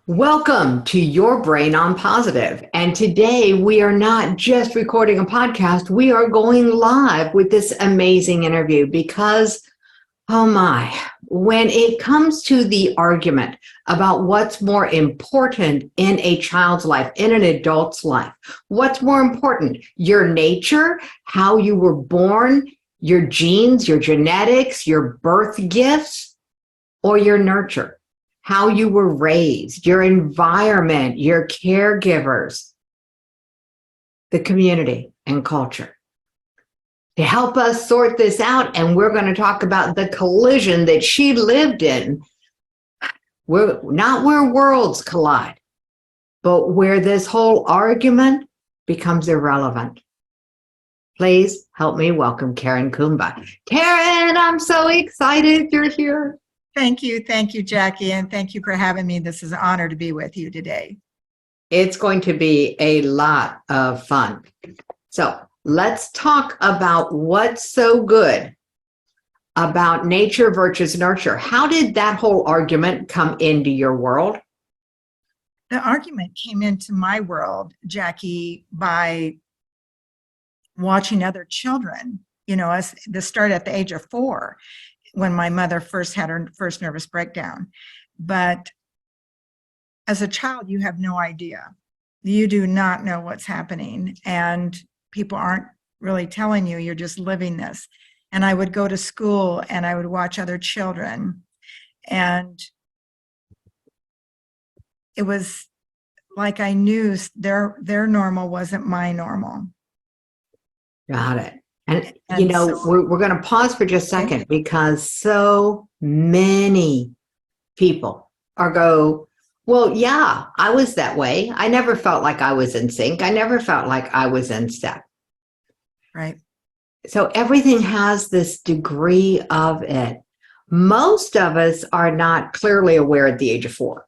Welcome to Your Brain on Positive. And today we are not just recording a podcast, we are going live with this amazing interview because, oh my, when it comes to the argument about what's more important in a child's life, in an adult's life, what's more important, your nature, how you were born, your genes, your genetics, your birth gifts, or your nurture? How you were raised, your environment, your caregivers, the community and culture. To help us sort this out, and we're going to talk about the collision that she lived in, not where worlds collide, but where this whole argument becomes irrelevant. Please help me welcome Karen Comba. Karen, I'm so excited you're here. Thank you, Jackie, and thank you for having me. This is an honor to be with you today. It's going to be a lot of fun. So let's talk about what's so good about nature versus nurture. How did that whole argument come into your world? The argument came into my world, Jackie, by watching other children. This started at the age of 4. When my mother first had her first nervous breakdown. But as a child, you have no idea. You do not know what's happening, and people aren't really telling you. You're just living this. And I would go to school and I would watch other children, and it was like I knew their normal wasn't my normal. Got it. And we're going to pause for just a second because so many people well, yeah, I was that way. I never felt like I was in sync. I never felt like I was in step. Right. So everything has this degree of it. Most of us are not clearly aware at the age of 4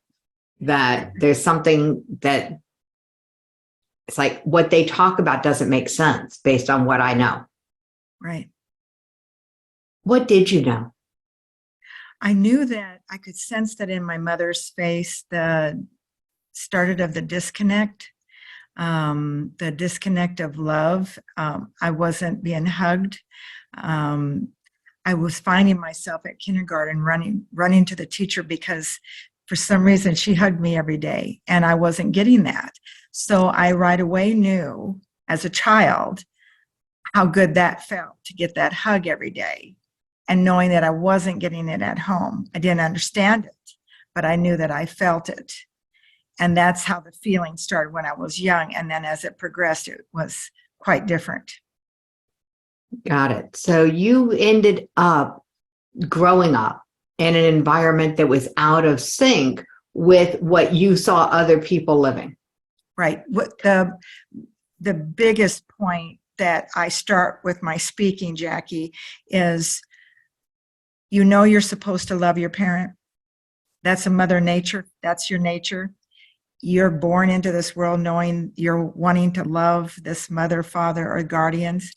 that there's something that it's like what they talk about doesn't make sense based on what I know. Right. What did you know? I knew that I could sense that in my mother's face, the started of the disconnect of love. I wasn't being hugged. I was finding myself at kindergarten running to the teacher because for some reason she hugged me every day and I wasn't getting that. So I right away knew as a child how good that felt to get that hug every day, and knowing that I wasn't getting it at home. I didn't understand it, but I knew that I felt it. And that's how the feeling started when I was young. And then as it progressed, it was quite different. Got it. So you ended up growing up in an environment that was out of sync with what you saw other people living. Right. What the biggest point that I start with my speaking, Jackie, is you're supposed to love your parent. That's a mother nature. That's your nature. You're born into this world knowing you're wanting to love this mother, father, or guardians.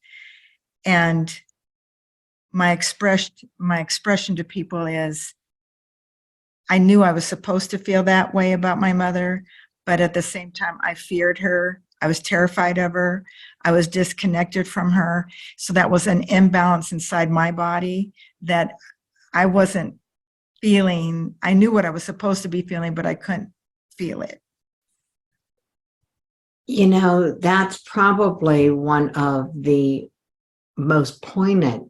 And my expression to people is I knew I was supposed to feel that way about my mother, but at the same time, I feared her. I was terrified of her. I was disconnected from her. So that was an imbalance inside my body that I wasn't feeling. I knew what I was supposed to be feeling, but I couldn't feel it. That's probably one of the most poignant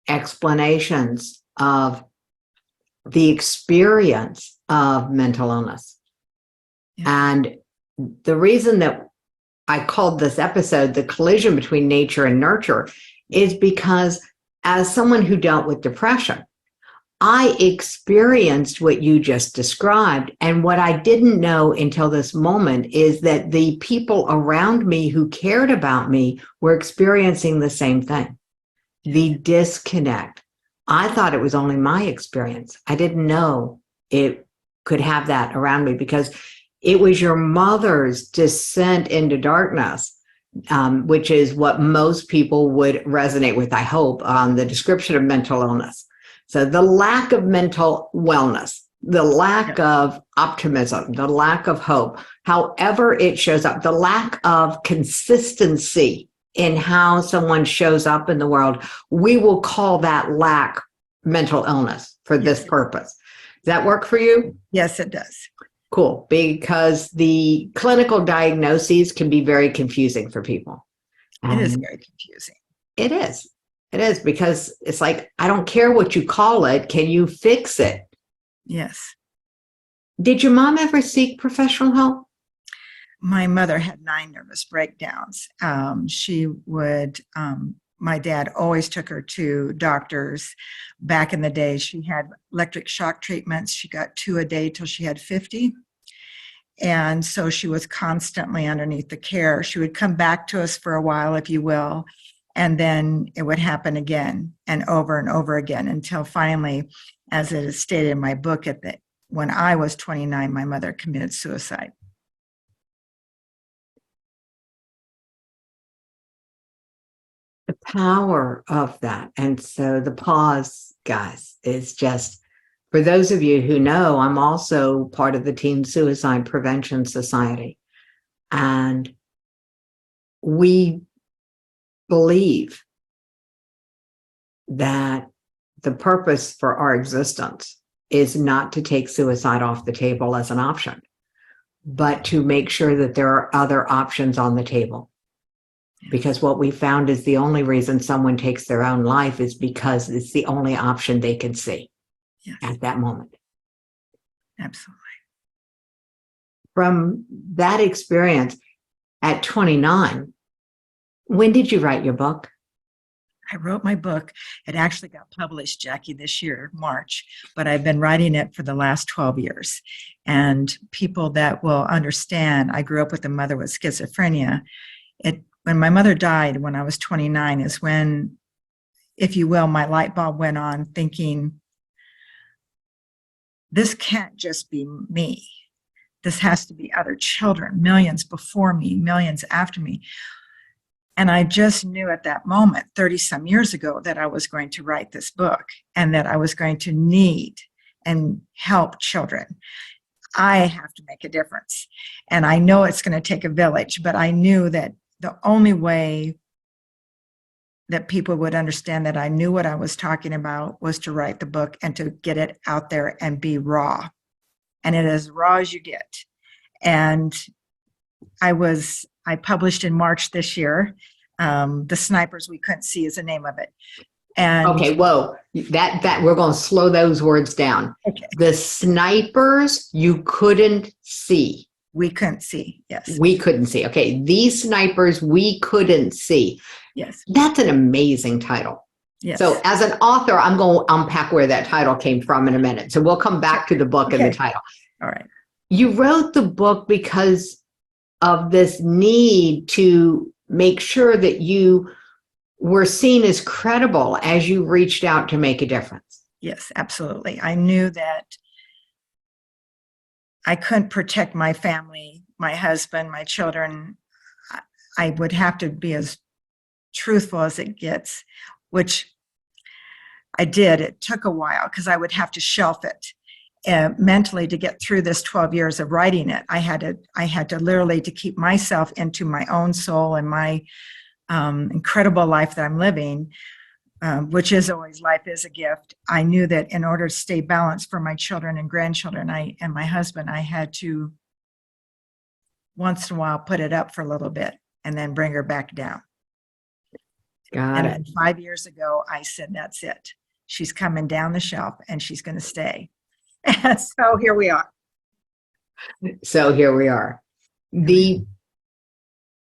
explanations of the experience of mental illness. Yeah. And the reason that I called this episode The Collision Between Nature and Nurture is because as someone who dealt with depression, I experienced what you just described. And what I didn't know until this moment is that the people around me who cared about me were experiencing the same thing, the disconnect. I thought it was only my experience. I didn't know it could have that around me because it was your mother's descent into darkness, which is what most people would resonate with, I hope, on the description of mental illness. So the lack of mental wellness, the lack of optimism, the lack of hope, however it shows up, the lack of consistency in how someone shows up in the world, we will call that lack mental illness for this purpose. Does that work for you? Yes, it does. Cool, because the clinical diagnoses can be very confusing for people. It is very confusing. It is. It is, because it's like, I don't care what you call it. Can you fix it? Yes. Did your mom ever seek professional help? My mother had 9 nervous breakdowns. My dad always took her to doctors. Back in the day, she had electric shock treatments. She got 2 a day till she had 50. And so she was constantly underneath the care. She would come back to us for a while, if you will, and then it would happen again and over again until finally, as it is stated in my book, when I was 29, my mother committed suicide. The power of that. And so the pause, guys, is just, for those of you who know, I'm also part of the Teen Suicide Prevention Society. And we believe that the purpose for our existence is not to take suicide off the table as an option, but to make sure that there are other options on the table. Because what we found is the only reason someone takes their own life is because it's the only option they can see at that moment. Absolutely. From that experience at 29, when did you write your book? I wrote my book. It actually got published, Jackie, this year, March, but I've been writing it for the last 12 years. And people that will understand, I grew up with a mother with schizophrenia. When my mother died when I was 29 is when, if you will, my light bulb went on, thinking, this can't just be me. This has to be other children, millions before me, millions after me. And I just knew at that moment, 30 some years ago, that I was going to write this book and that I was going to need and help children. I have to make a difference. And I know it's going to take a village, but I knew that the only way that people would understand that I knew what I was talking about was to write the book and to get it out there and be raw. And it is raw as you get. And I published in March this year. The Snipers We Couldn't See is the name of it. And okay, whoa, that we're going to slow those words down. Okay. The snipers you couldn't see. We couldn't see, yes. We couldn't see. Okay, these snipers we couldn't see. Yes. That's an amazing title. Yes. So as an author, I'm going to unpack where that title came from in a minute. So we'll come back to the book and the title. All right. You wrote the book because of this need to make sure that you were seen as credible as you reached out to make a difference. Yes, absolutely. I knew that I couldn't protect my family, my husband, my children. I would have to be as truthful as it gets, which I did. It took a while because I would have to shelf it mentally to get through this 12 years of writing it. I had to literally, to keep myself into my own soul and my incredible life that I'm living, which is always, life is a gift. I knew that in order to stay balanced for my children and grandchildren and my husband, I had to once in a while put it up for a little bit and then bring her back down. Got it. And 5 years ago, I said, that's it. She's coming down the shelf and she's going to stay. And so here we are. The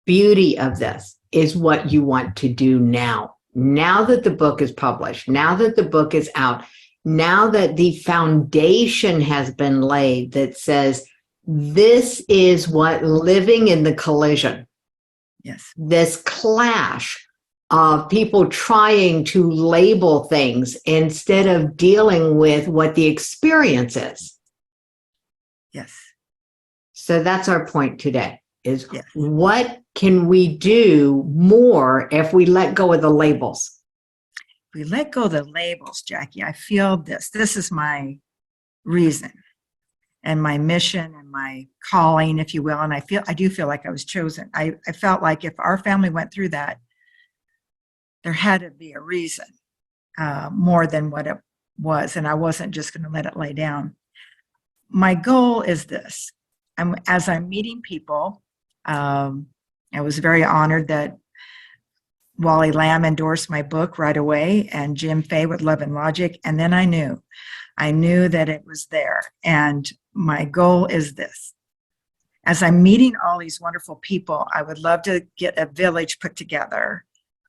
beauty of this is what you want to do now. Now that the book is published, now that the book is out, now that the foundation has been laid that says, this is what living in the collision, yes, this clash of people trying to label things instead of dealing with what the experience is. Yes. So that's our point today, is yes. What can we do more if we let go of the labels? If we let go of the labels, Jackie, I feel this is my reason. and my mission and my calling, if you will. And I do feel like I was chosen. I felt like if our family went through that, there had to be a reason, more than what it was. And I wasn't just going to let it lay down. My goal is this. As I'm meeting people, I was very honored that Wally Lamb endorsed my book right away, and Jim Fay with Love and Logic. And then I knew that it was there. And my goal is this. As I'm meeting all these wonderful people, I would love to get a village put together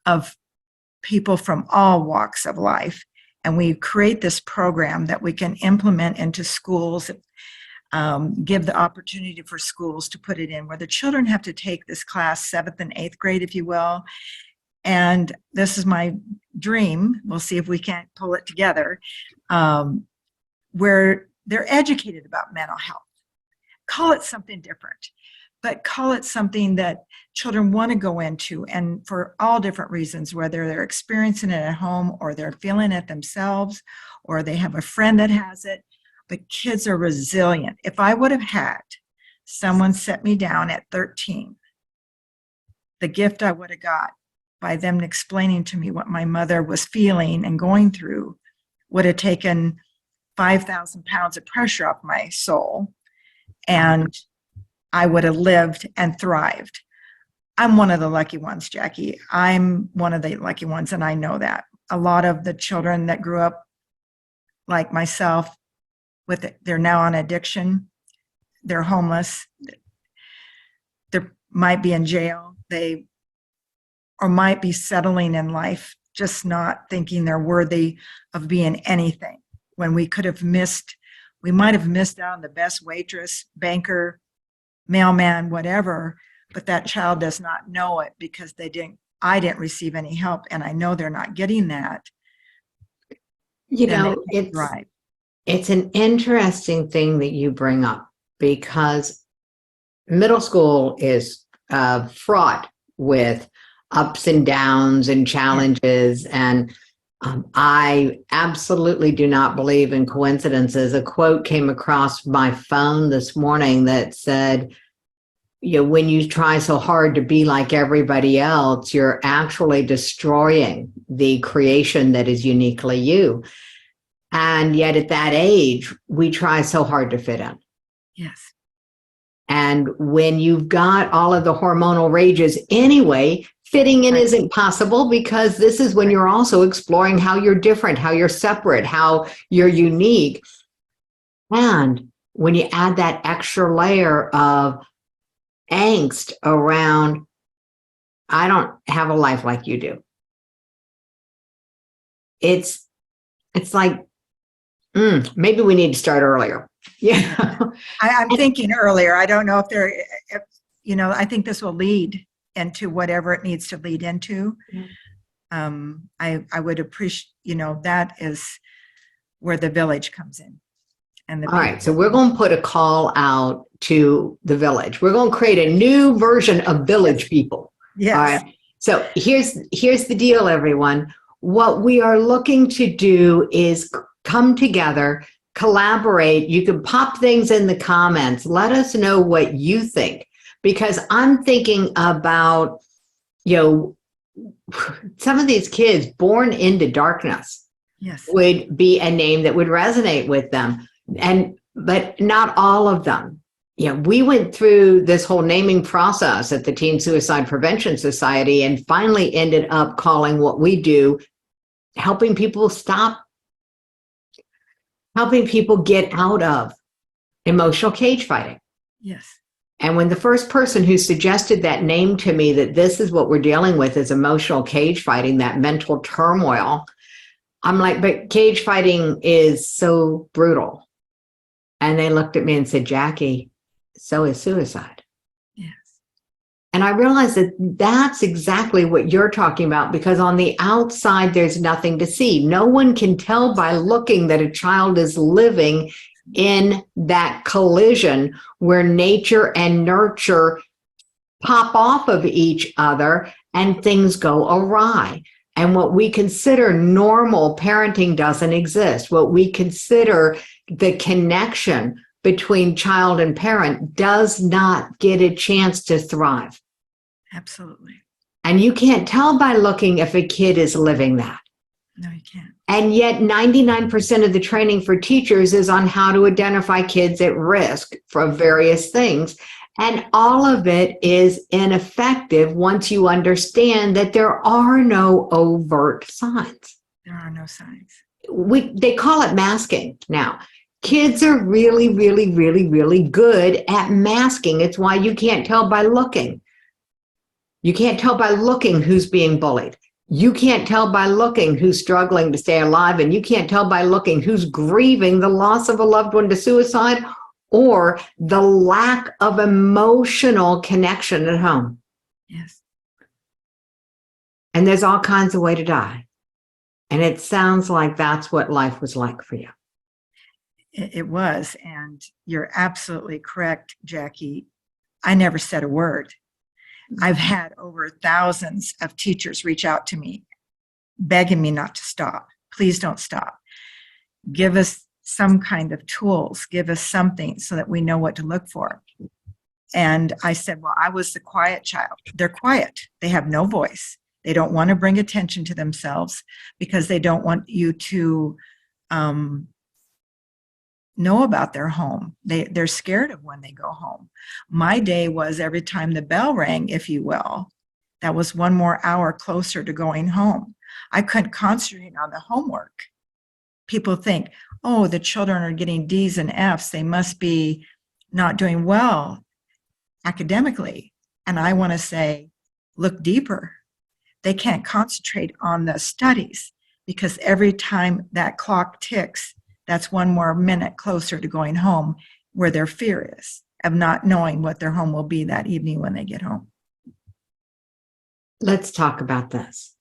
of people from all walks of life. And we create this program that we can implement into schools, give the opportunity for schools to put it in, where the children have to take this class, 7th and 8th grade, if you will. And this is my dream. We'll see if we can't pull it together, where they're educated about mental health. Call it something different, but call it something that children want to go into, and for all different reasons, whether they're experiencing it at home or they're feeling it themselves or they have a friend that has it. But kids are resilient. If I would have had someone set me down at 13, the gift I would have got by them explaining to me what my mother was feeling and going through would have taken 5,000 pounds of pressure off my soul, and I would have lived and thrived. I'm one of the lucky ones, Jackie. I'm one of the lucky ones, and I know that. A lot of the children that grew up like myself, they're now on addiction, they're homeless, they might be in jail, or might be settling in life, just not thinking they're worthy of being anything, when we might have missed out on the best waitress, banker, mailman, whatever, but that child does not know it because I didn't receive any help, and I know they're not getting that. It's an interesting thing that you bring up, because middle school is fraught with ups and downs and challenges. And I absolutely do not believe in coincidences. A quote came across my phone this morning that said, when you try so hard to be like everybody else, you're actually destroying the creation that is uniquely you. And yet at that age, we try so hard to fit in. Yes. And when you've got all of the hormonal rages anyway, fitting in isn't possible, because this is when you're also exploring how you're different, how you're separate, how you're unique. And when you add that extra layer of angst around, I don't have a life like you do. It's like, maybe we need to start earlier. Yeah. I'm thinking earlier. I don't know if I think this will lead into whatever it needs to lead into. I would appreciate, that is where the village comes in. And all right, so we're going to put a call out to the village. We're going to create a new version of village people. Yes. All right. So here's the deal, everyone. What we are looking to do is come together, collaborate. You can pop things in the comments. Let us know what you think, because I'm thinking about, some of these kids born into darkness. Yes. Would be a name that would resonate with them. But not all of them. We went through this whole naming process at the Teen Suicide Prevention Society, and finally ended up calling what we do helping people get out of emotional cage fighting. Yes. And when the first person who suggested that name to me, that this is what we're dealing with, is emotional cage fighting, that mental turmoil, I'm like, but cage fighting is so brutal. And they looked at me and said, Jackie, so is suicide. Yes. And I realized that that's exactly what you're talking about, because on the outside, there's nothing to see. No one can tell by looking that a child is living in that collision where nature and nurture pop off of each other and things go awry. And what we consider normal parenting doesn't exist. What we consider the connection between child and parent does not get a chance to thrive. Absolutely. And you can't tell by looking if a kid is living that. No, you can't. And yet 99% of the training for teachers is on how to identify kids at risk for various things. And all of it is ineffective once you understand that there are no overt signs. There are no signs. They call it masking now. Kids are really, really, really, really good at masking. It's why you can't tell by looking. You can't tell by looking who's being bullied. You can't tell by looking who's struggling to stay alive, and you can't tell by looking who's grieving the loss of a loved one to suicide or the lack of emotional connection at home. Yes. And there's all kinds of ways to die. And it sounds like that's what life was like for you. It was. And you're absolutely correct, Jackie. I never said a word. I've had over thousands of teachers reach out to me, begging me not to stop. Please don't stop. Give us some kind of tools. Give us something so that we know what to look for. And I said, well, I was the quiet child. They're quiet. They have no voice. They don't want to bring attention to themselves because they don't want you to know about their home. They're scared of when they go home. My day was every time the bell rang, if you will, that was one more hour closer to going home. I couldn't concentrate on the homework. People think, oh, the children are getting D's and F's. They must be not doing well academically. And I want to say, look deeper. They can't concentrate on the studies because every time that clock ticks, that's one more minute closer to going home, where their fear is of not knowing what their home will be that evening when they get home. Let's talk about this.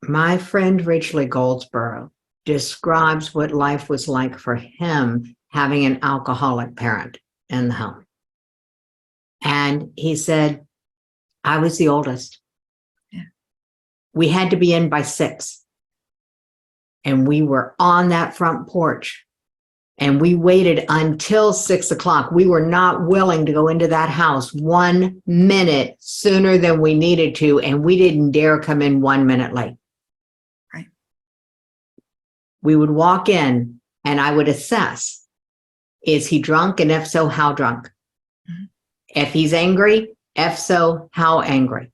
My friend Ridgely Goldsboro describes what life was like for him having an alcoholic parent in the home. And he said, I was the oldest. Yeah. We had to be in by 6. And we were on that front porch and we waited until 6 o'clock. We were not willing to go into that house 1 minute sooner than we needed to. And we didn't dare come in 1 minute late. Right. We would walk in and I would assess, is he drunk? And if so, how drunk? Mm-hmm. If he's angry, if so, how angry?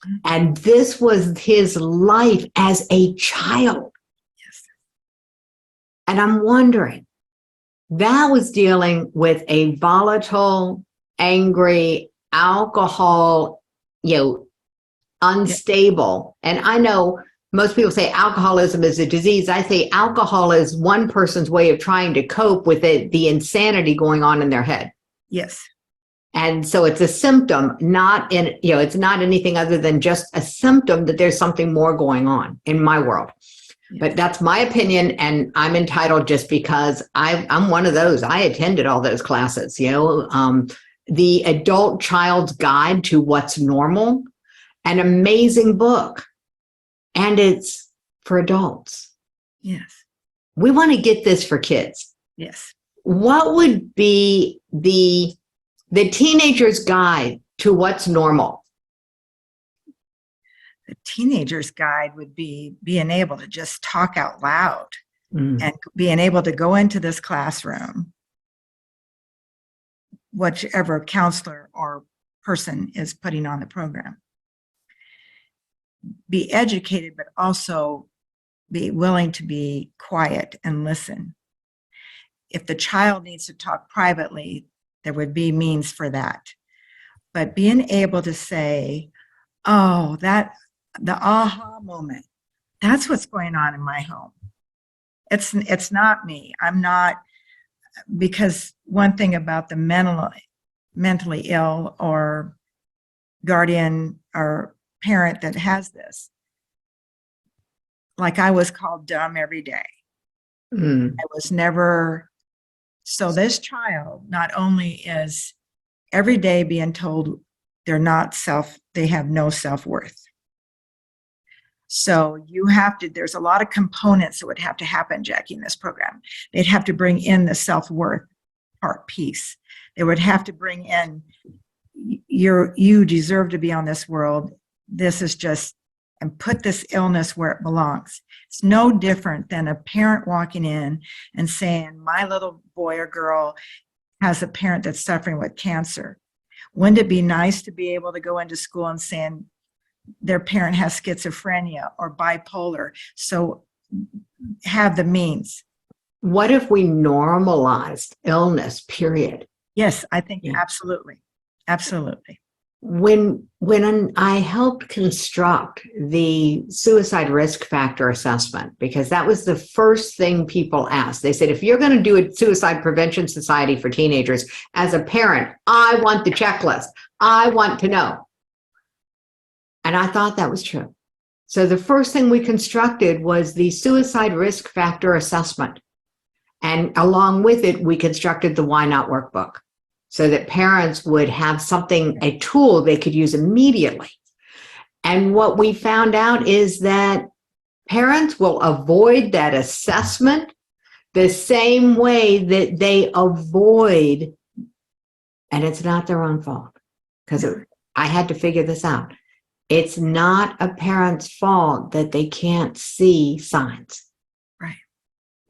Mm-hmm. And this was his life as a child. And I'm wondering, that was dealing with a volatile, angry, alcohol, unstable. And I know most people say alcoholism is a disease. I say alcohol is one person's way of trying to cope with the insanity going on in their head. Yes. And so it's a symptom, it's not anything other than just a symptom that there's something more going on in my world. But that's my opinion, and I'm entitled just because I'm one of those. I attended all those classes, the Adult Child's Guide to What's Normal, an amazing book. And it's for adults. Yes. We want to get this for kids. Yes. What would be the teenager's guide to what's normal? The teenager's guide would be being able to just talk out loud and being able to go into this classroom, whichever counselor or person is putting on the program. Be educated, but also be willing to be quiet and listen. If the child needs to talk privately, there would be means for that. But being able to say, oh, the aha moment, that's what's going on in my home. It's not me. I'm not, because one thing about the mentally ill or guardian or parent that has this, like I was called dumb every day. I was never, so this child not only is every day being told they have no self-worth. So there's a lot of components that would have to happen, Jackie, in this program. They'd have to bring in the self-worth. part piece. They would have to bring in, you deserve to be on this world. This is just, and put this illness where it belongs. It's no different than a parent walking in and saying, my little boy or girl has a parent that's suffering with cancer. Wouldn't it be nice to be able to go into school and saying their parent has schizophrenia or bipolar? So have the means. What if we normalized illness, period? Yes, I think Yeah. absolutely. Absolutely. When I helped construct the suicide risk factor assessment, because that was the first thing people asked. They said, if you're going to do a suicide prevention society for teenagers, as a parent, I want the checklist. I want to know. And I thought that was true. So the first thing we constructed was the suicide risk factor assessment. And along with it, we constructed the Why Not workbook, so that parents would have something, a tool they could use immediately. And what we found out is that parents will avoid that assessment the same way that they avoid, and it's not their own fault, because I had to figure this out. It's not a parent's fault that they can't see signs. Right.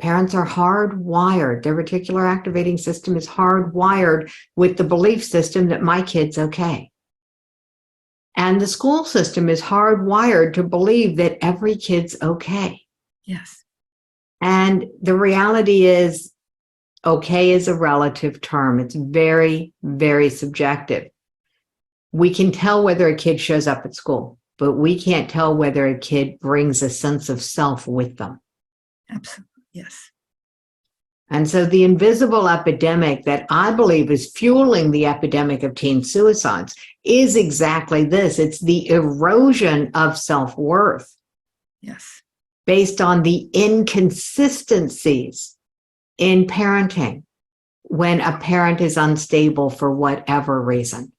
Parents are hardwired. Their reticular activating system is hardwired with the belief system that my kid's okay. And the school system is hardwired to believe that every kid's okay. Yes. And the reality is, okay is a relative term. It's very, very subjective. We can tell whether a kid shows up at school, but we can't tell whether a kid brings a sense of self with them. Absolutely. Yes. And so the invisible epidemic that I believe is fueling the epidemic of teen suicides is exactly this. It's the erosion of self-worth. Yes. Based on the inconsistencies in parenting when a parent is unstable for whatever reason.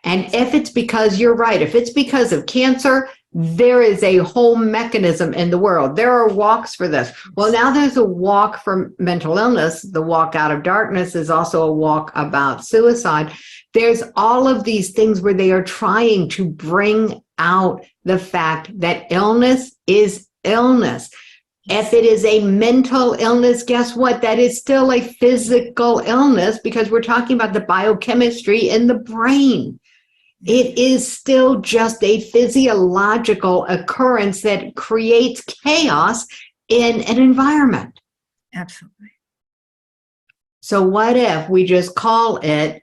And if it's because, you're right, if it's because of cancer, there is a whole mechanism in the world. There are walks for this. Well, now there's a walk for mental illness. The walk out of darkness is also a walk about suicide. There's all of these things where they are trying to bring out the fact that illness is illness. If it is a mental illness, guess what? That is still a physical illness, because we're talking about the biochemistry in the brain. It is still just a physiological occurrence that creates chaos in an environment. Absolutely. So what if we just call it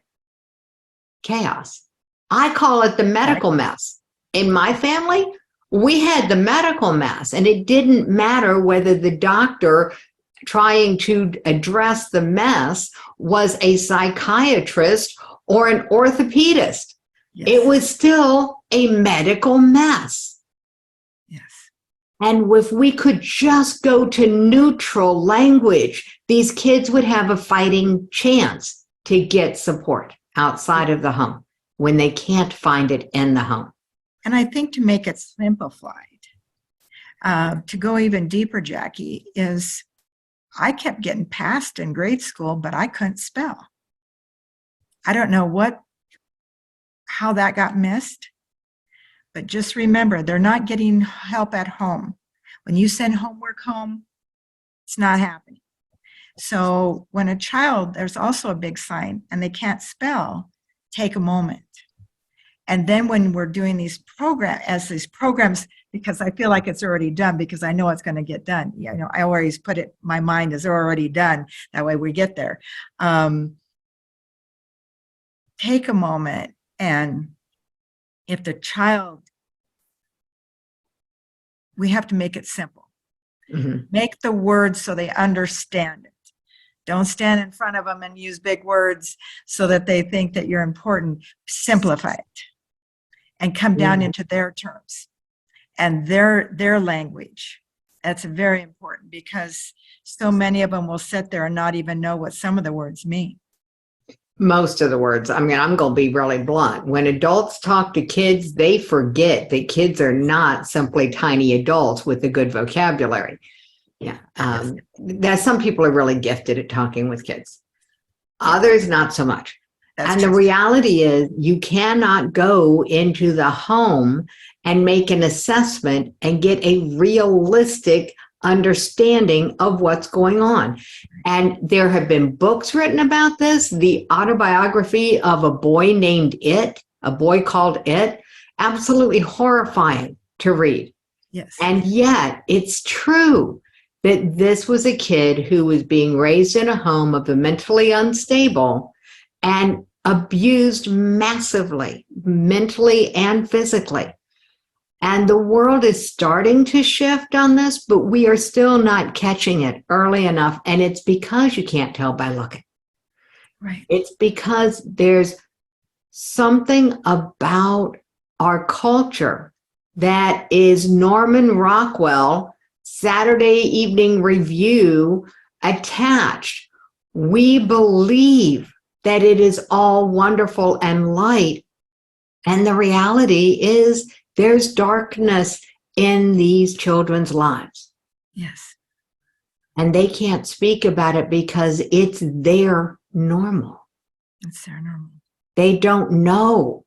chaos? I call it the medical mess. In my family, we had the medical mess, and it didn't matter whether the doctor trying to address the mess was a psychiatrist or an orthopedist. Yes. It was still a medical mess. Yes. And if we could just go to neutral language, these kids would have a fighting chance to get support outside of the home when they can't find it in the home. And I think to make it simplified, to go even deeper, Jackie, is I kept getting passed in grade school, but I couldn't spell. I don't know how that got missed, but just remember, they're not getting help at home. When you send homework home, it's not happening. So when a child, there's also a big sign, and they can't spell, take a moment. And then when we're doing these programs, because I feel like it's already done, because I know it's going to get done. You know, I always put it, my mind is already done. That way we get there. Take a moment, and if the child, we have to make it simple. Mm-hmm. Make the words so they understand it. Don't stand in front of them and use big words so that they think that you're important. Simplify it and come down into their terms and their language. That's very important, because so many of them will sit there and not even know what some of the words mean. Most of the words. I mean, I'm going to be really blunt. When adults talk to kids, they forget that kids are not simply tiny adults with a good vocabulary. Yeah. That some people are really gifted at talking with kids. Others, not so much. That's And true. the reality is you cannot go into the home and make an assessment and get a realistic understanding of what's going on. And there have been books written about this. The autobiography of a boy named It, a boy called It, absolutely horrifying to read. Yes. And yet it's true that this was a kid who was being raised in a home of the mentally unstable and abused massively, mentally and physically. And the world is starting to shift on this, but we are still not catching it early enough. And it's because you can't tell by looking. Right. It's because there's something about our culture that is Norman Rockwell, Saturday Evening Review attached. We believe that it is all wonderful and light. And the reality is there's darkness in these children's lives. Yes. And they can't speak about it because it's their normal. It's their normal. They don't know.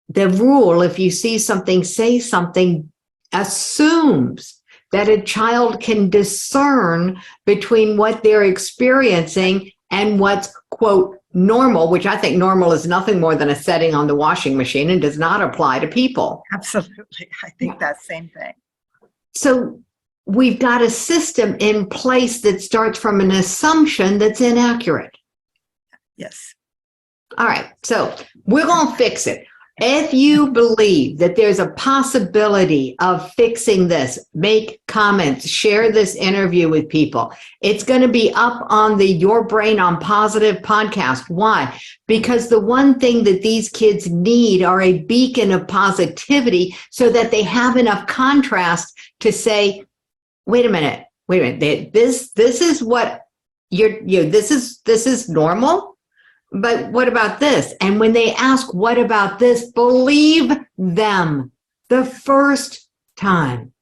The rule, if you see something, say something, assumes that a child can discern between what they're experiencing and what's, quote, normal, which I think normal is nothing more than a setting on the washing machine and does not apply to people. Absolutely. I think that same thing. So we've got a system in place that starts from an assumption that's inaccurate. Yes. All right, so we're going to fix it. If you believe that there's a possibility of fixing this, make comments, share this interview with people. It's going to be up on the Your Brain on Positive podcast. Why? Because the one thing that these kids need are a beacon of positivity so that they have enough contrast to say, wait a minute, this is what this is normal. But what about this? And when they ask, what about this? Believe them the first time,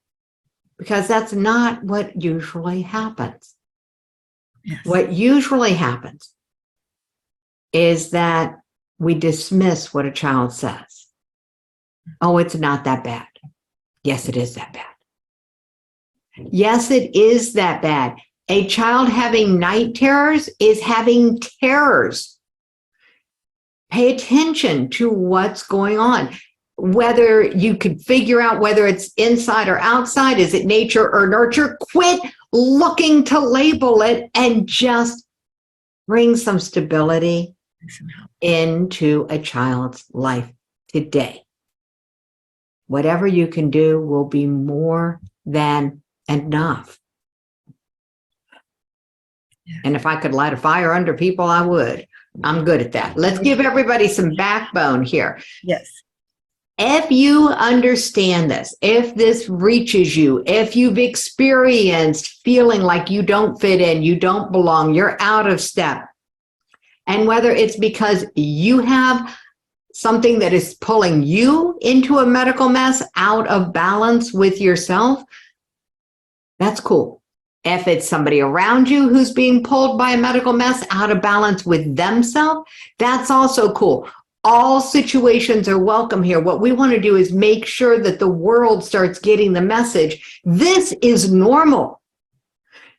because that's not what usually happens. Yes. What usually happens is that we dismiss what a child says. Oh, it's not that bad. Yes, it is that bad. Yes, it is that bad. A child having night terrors is having terrors. Pay attention to what's going on. Whether you could figure out whether it's inside or outside, is it nature or nurture? Quit looking to label it and just bring some stability into a child's life today. Whatever you can do will be more than enough. Yeah. And if I could light a fire under people, I would. I'm good at that. Let's give everybody some backbone here. Yes. If you understand this, if this reaches you, if you've experienced feeling like you don't fit in, you don't belong, you're out of step, and whether it's because you have something that is pulling you into a medical mess, out of balance with yourself, that's cool. If it's somebody around you who's being pulled by a medical mess, out of balance with themselves, that's also cool. All situations are welcome here. What we want to do is make sure that the world starts getting the message. This is normal.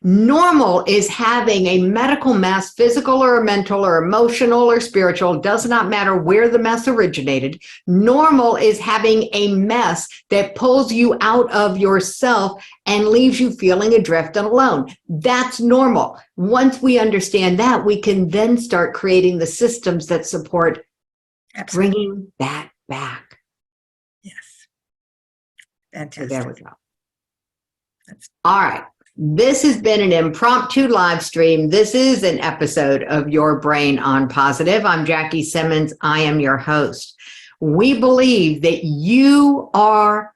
Normal is having a medical mess, physical or mental or emotional or spiritual, does not matter where the mess originated. Normal is having a mess that pulls you out of yourself and leaves you feeling adrift and alone. That's normal. Once we understand that, we can then start creating the systems that support bringing that back. Yes. Fantastic. So there we go. All right. This has been an impromptu live stream. This is an episode of Your Brain on Positive. I'm Jackie Simmons. I am your host. We believe that you are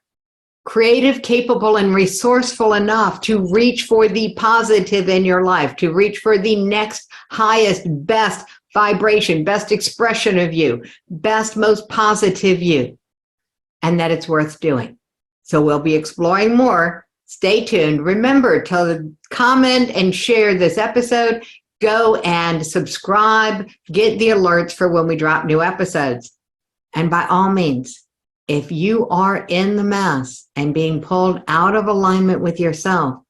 creative, capable, and resourceful enough to reach for the positive in your life, to reach for the next highest, best vibration, best expression of you, best, most positive you, and that it's worth doing. So we'll be exploring more. Stay tuned. Remember to comment and share this episode. Go and subscribe, get the alerts for when we drop new episodes. And by all means, if you are in the mess and being pulled out of alignment with yourself,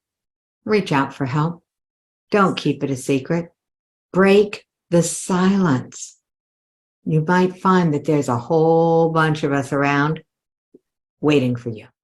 reach out for help. Don't keep it a secret. Break the silence. You might find that there's a whole bunch of us around waiting for you.